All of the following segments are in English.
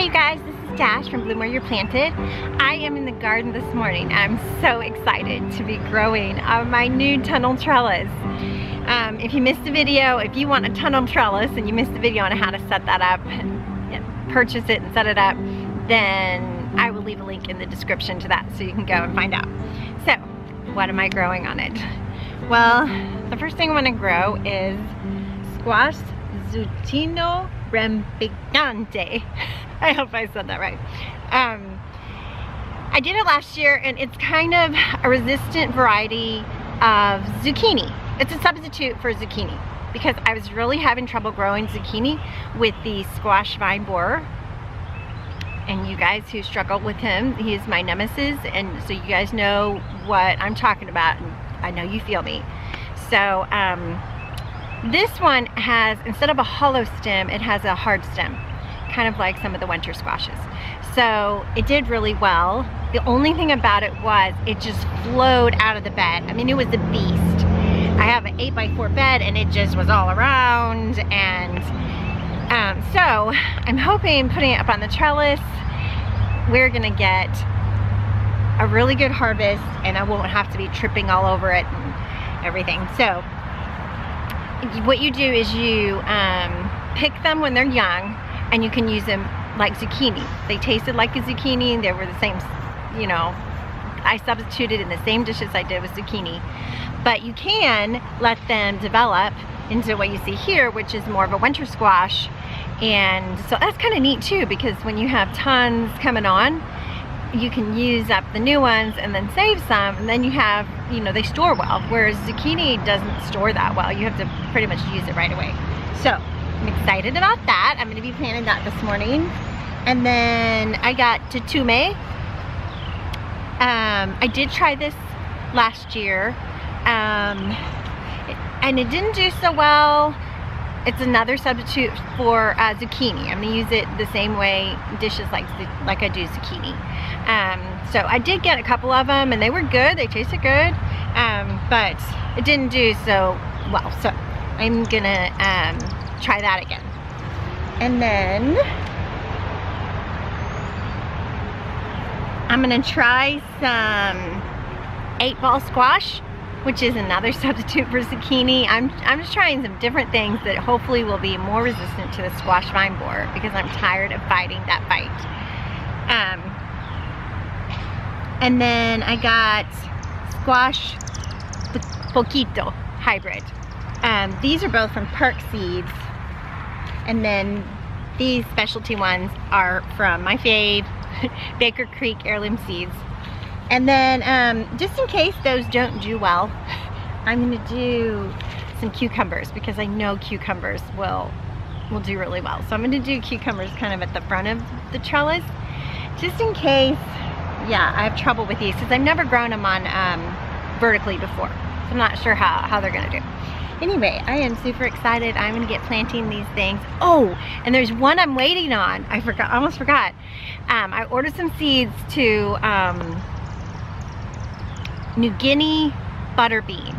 you guys, this is Dash from Bloom Where You're Planted. I am in the garden this morning. I'm so excited to be growing my new tunnel trellis. If you missed the video, if you want a tunnel trellis and you missed the video on how to set that up, and purchase it and set it up, then I will leave a link in the description to that so you can go and find out. So, what am I growing on it? Well, the first thing I want to grow is squash zucchino rampicante. I hope I said that right. I did it last year, and it's kind of a resistant variety of zucchini. It's a substitute for zucchini because I was really having trouble growing zucchini with the squash vine borer. And you guys who struggle with him, he is my nemesis, and so you guys know what I'm talking about, and I know you feel me. So this one has, instead of a hollow stem, it has a hard stem, kind of like some of the winter squashes. So it did really well. The only thing about it was it just flowed out of the bed. I mean, it was a beast. I have an 8x4 bed and it just was all around, and so I'm hoping putting it up on the trellis, we're gonna get a really good harvest and I won't have to be tripping all over it and everything. So what you do is you pick them when they're young, and you can use them like zucchini. They tasted like a zucchini. They were the same, you know, I substituted in the same dishes I did with zucchini. But you can let them develop into what you see here, which is more of a winter squash. And so that's kind of neat too, because when you have tons coming on, you can use up the new ones and then save some, and then you have, you know, they store well, whereas zucchini doesn't store that well. You have to pretty much use it right away. So I'm excited about that. I'm going to be planting that this morning. And then I got tutume. I did try this last year, and it didn't do so well. It's another substitute for zucchini. I'm going to use it the same way, dishes like I do zucchini. So I did get a couple of them, and they were good. They tasted good, but it didn't do so well. So I'm going to try that again. And then I'm going to try some 8-ball squash, which is another substitute for zucchini. I'm just trying some different things that hopefully will be more resistant to the squash vine borer, because I'm tired of fighting that fight. And then I got squash poquito hybrid. These are both from Park Seeds, and then these specialty ones are from my fave, Baker Creek Heirloom Seeds. And then just in case those don't do well, I'm going to do some cucumbers, because I know cucumbers will do really well. So I'm going to do cucumbers kind of at the front of the trellis, just in case. Yeah, I have trouble with these because I've never grown them on vertically before. So I'm not sure how they're going to do. Anyway, I am super excited. I'm going to get planting these things. Oh, and there's one I'm waiting on. I almost forgot. I ordered some seeds to New Guinea butter bean,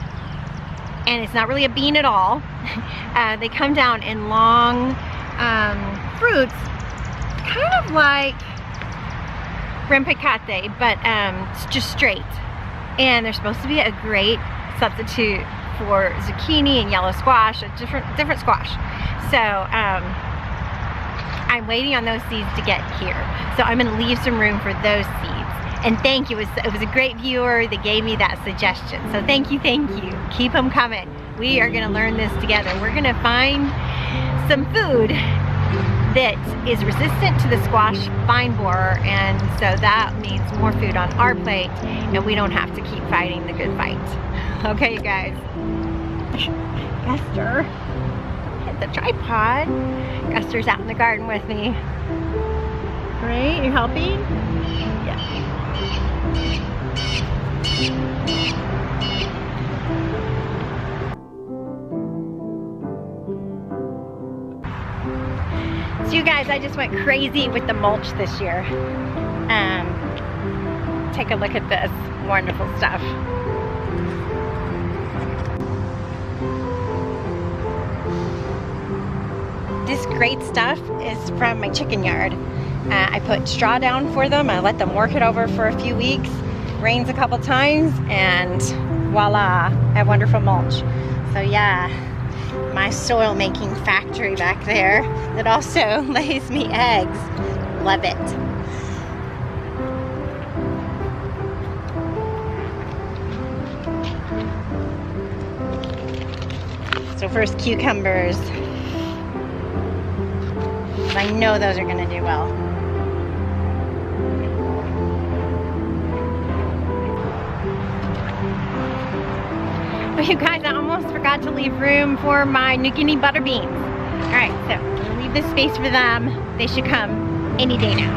and it's not really a bean at all. They come down in long fruits, kind of like rampicante, but it's just straight, and they're supposed to be a great substitute for zucchini and yellow squash, a different squash. So I'm waiting on those seeds to get here, so I'm going to leave some room for those seeds. And thank you, it was a great viewer that gave me that suggestion. So thank you, keep them coming. We are going to learn this together. We're going to find some food that is resistant to the squash vine borer, and so that means more food on our plate, and we don't have to keep fighting the good fight. Okay, you guys. Guster, hit the tripod. Guster's out in the garden with me. Right? You helping? Yeah. So you guys, I just went crazy with the mulch this year. Take a look at this wonderful stuff. This great stuff is from my chicken yard. I put straw down for them. I let them work it over for a few weeks. Rains a couple times, and voila, I have wonderful mulch. So yeah, my soil making factory back there that also lays me eggs. Love it. So first cucumbers. I know those are gonna do well. Oh, you guys, I almost forgot to leave room for my New Guinea butter beans. All right, so I'm gonna leave this space for them. They should come any day now.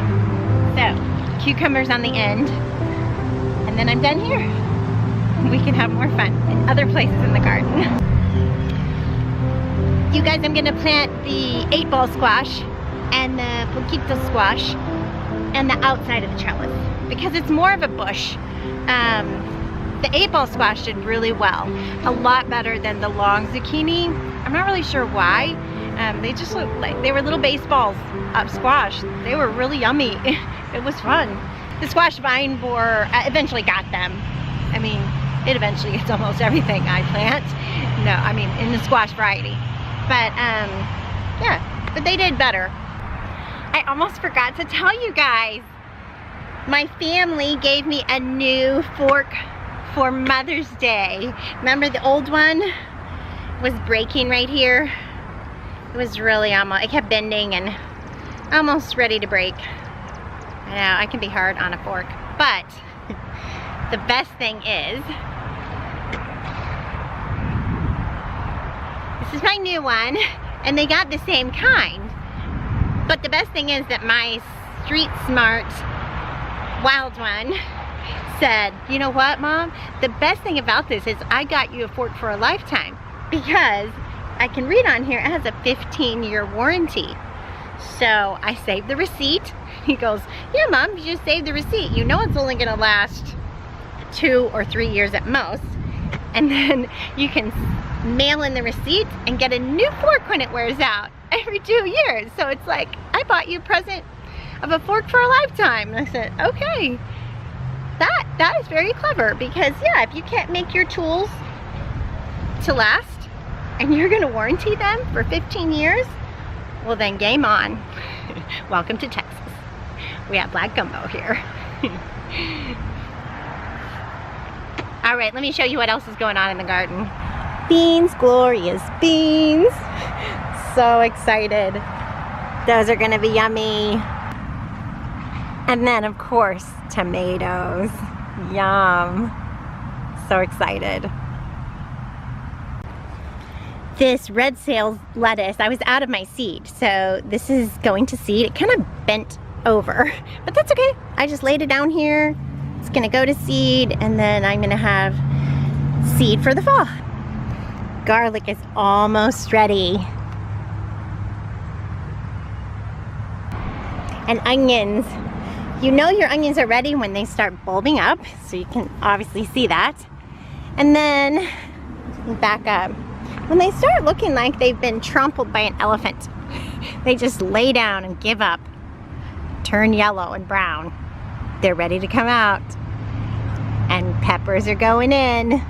So, cucumbers on the end, and then I'm done here. We can have more fun in other places in the garden. You guys, I'm gonna plant the 8-ball squash and the poquito squash and the outside of the trellis because it's more of a bush. The 8-ball squash did really well, a lot better than the long zucchini. I'm not really sure why. They just looked like they were little baseballs of squash. They were really yummy. It was fun. The squash vine borer eventually got them. I mean, it eventually gets almost everything I plant. No, I mean in the squash variety. But yeah, but they did better. I almost forgot to tell you guys. My family gave me a new fork for Mother's Day. Remember the old one was breaking right here? It was really almost, it kept bending and almost ready to break. I know, I can be hard on a fork, but the best thing is, this is my new one, and they got the same kind. But the best thing is that my Street Smart wild one said, you know what, Mom? The best thing about this is I got you a fork for a lifetime because I can read on here, it has a 15-year warranty. So I saved the receipt. He goes, yeah, Mom, you just saved the receipt. You know it's only gonna last 2 or 3 years at most. And then you can mail in the receipt and get a new fork when it wears out every 2 years. So it's like, I bought you a present of a fork for a lifetime. And I said, okay. That is very clever because yeah, if you can't make your tools to last and you're gonna warranty them for 15 years, well then game on. Welcome to Texas. We have black gumbo here. All right, let me show you what else is going on in the garden. Beans, glorious beans. So excited. Those are gonna be yummy. And then of course, tomatoes. Yum. So excited. This red sail lettuce, I was out of my seed, so this is going to seed. It kind of bent over, but that's okay. I just laid it down here. It's gonna go to seed, and then I'm gonna have seed for the fall. Garlic is almost ready. And onions. You know your onions are ready when they start bulbing up, so you can obviously see that. And then back up. When they start looking like they've been trampled by an elephant, they just lay down and give up, turn yellow and brown. They're ready to come out. And peppers are going in.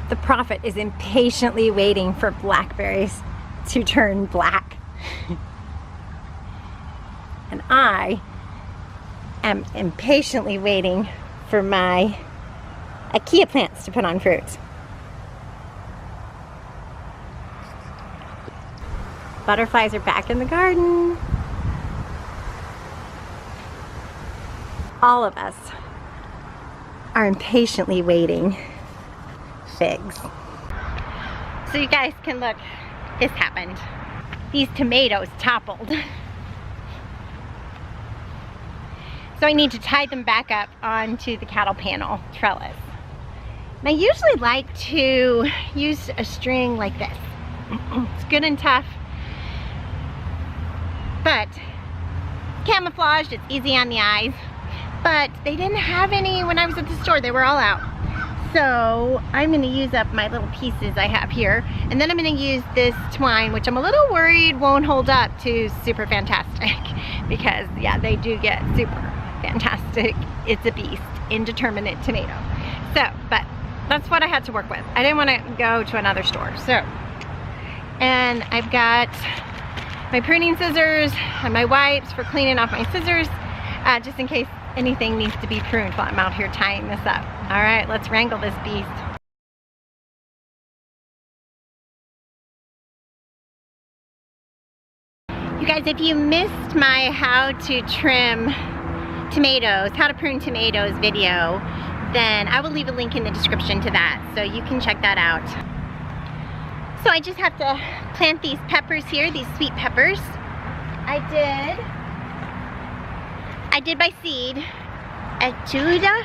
The prophet is impatiently waiting for blackberries to turn black. And I am impatiently waiting for my Acacia plants to put on fruit. Butterflies are back in the garden. All of us are impatiently waiting figs. So you guys can look, this happened. These tomatoes toppled. So I need to tie them back up onto the cattle panel trellis. And I usually like to use a string like this. It's good and tough, but camouflaged, it's easy on the eyes. But they didn't have any when I was at the store, they were all out. So I'm gonna use up my little pieces I have here, and then I'm gonna use this twine, which I'm a little worried won't hold up to Super Fantastic. because yeah, they do get super fantastic. It's a beast, indeterminate tomato. So, but that's what I had to work with. I didn't want to go to another store. So, and I've got my pruning scissors and my wipes for cleaning off my scissors, just in case anything needs to be pruned while I'm out here tying this up. All right, let's wrangle this beast. You guys, if you missed my how to trim tomatoes, how to prune tomatoes video, then I will leave a link in the description to that, so you can check that out. So I just have to plant these peppers here, these sweet peppers. I did by seed, Etuda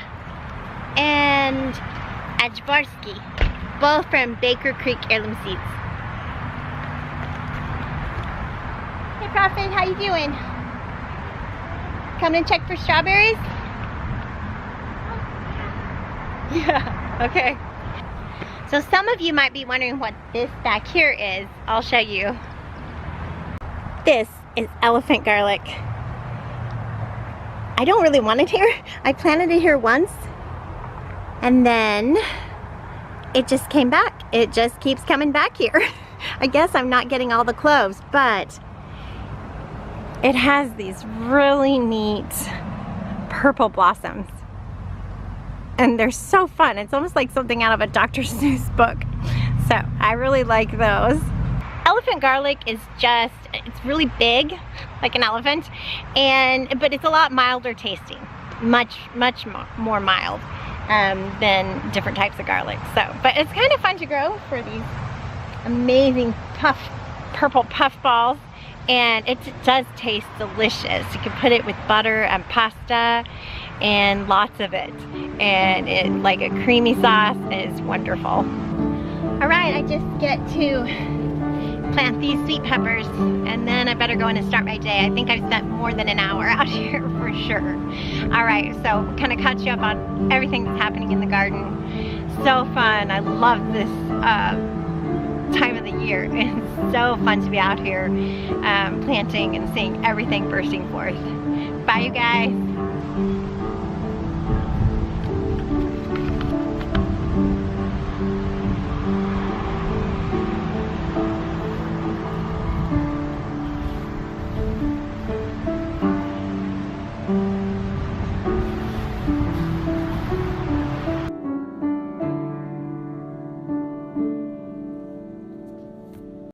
and Ajbarski, both from Baker Creek Heirloom Seeds. Hey Prophet, how you doing? Coming to check for strawberries? Yeah, okay. So some of you might be wondering what this back here is. I'll show you. This is elephant garlic. I don't really want it here. I planted it here once and then it just came back. It just keeps coming back here. I guess I'm not getting all the cloves, but it has these really neat purple blossoms. And they're so fun. It's almost like something out of a Dr. Seuss book. So I really like those. Elephant garlic is just, it's really big, like an elephant, but it's a lot milder tasting. Much more mild than different types of garlic. So, but it's kind of fun to grow for these amazing purple puff balls. And it does taste delicious. You can put it with butter and pasta and lots of it. And it, like a creamy sauce, is wonderful. All right, I just get to plant these sweet peppers and then I better go in and start my day. I think I've spent more than an hour out here for sure. All right, so kind of catch you up on everything that's happening in the garden. So fun. I love this time of the year. It's so fun to be out here planting and seeing everything bursting forth. Bye you guys.